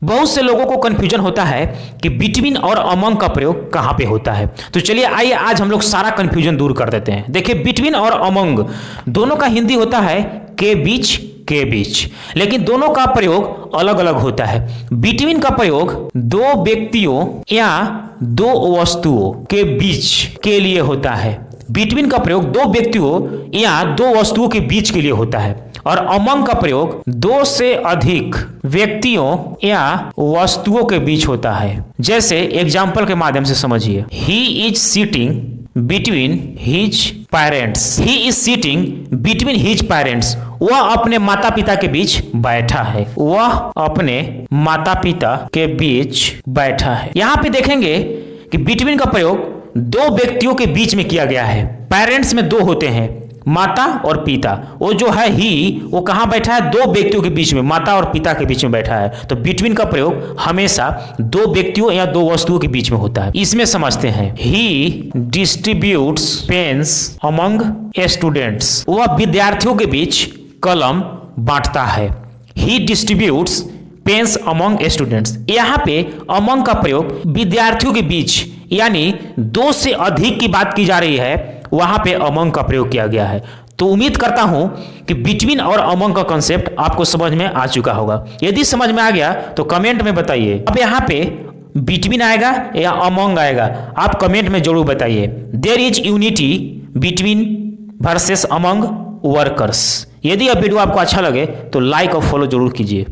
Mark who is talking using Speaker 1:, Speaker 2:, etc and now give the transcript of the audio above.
Speaker 1: बहुत से लोगों को कंफ्यूजन होता है कि बिटवीन और अमंग का प्रयोग कहां पे होता है। तो चलिए आइए आज हम लोग सारा कंफ्यूजन दूर कर देते हैं। देखिए बिटवीन और अमंग दोनों का हिंदी होता है के बीच, लेकिन दोनों का प्रयोग अलग अलग होता है। बिटवीन का प्रयोग दो व्यक्तियों या दो वस्तुओं के बीच के लिए होता है। बिटवीन का प्रयोग दो व्यक्तियों या दो वस्तुओं के बीच के लिए होता है और अमंग का प्रयोग दो से अधिक व्यक्तियों या वस्तुओं के बीच होता है। जैसे एग्जाम्पल के माध्यम से समझिए, he is seating between his parents. He is seating between his parents. वह अपने माता पिता के बीच बैठा है। वह अपने माता पिता के बीच बैठा है। यहां पे देखेंगे कि बिटवीन का प्रयोग दो व्यक्तियों के बीच में किया गया है। पेरेंट्स में दो होते हैं, माता और पिता। वो जो है ही, वो कहां बैठा है? दो व्यक्तियों के बीच में, माता और पिता के बीच में बैठा है। तो बिटवीन का प्रयोग हमेशा दो व्यक्तियों या दो वस्तुओं के बीच में होता है। इसमें समझते हैं, ही डिस्ट्रीब्यूट्स पेन्स अमंग स्टूडेंट्स। वह विद्यार्थियों के बीच कलम बांटता है। ही डिस्ट्रीब्यूट्स पेन्स अमंग स्टूडेंट्स। यहाँ पे अमंग का प्रयोग विद्यार्थियों के बीच यानी दो से अधिक की बात की जा रही है, वहां पे अमंग का प्रयोग किया गया है। तो उम्मीद करता हूं कि बिटवीन और अमंग का कॉन्सेप्ट आपको समझ में आ चुका होगा। यदि समझ में आ गया तो कमेंट में बताइए। अब यहाँ पे बिटवीन आएगा या अमंग आएगा, आप कमेंट में जरूर बताइए। There is unity between versus among workers. यदि यह वीडियो आपको अच्छा लगे तो लाइक और फॉलो जरूर कीजिए।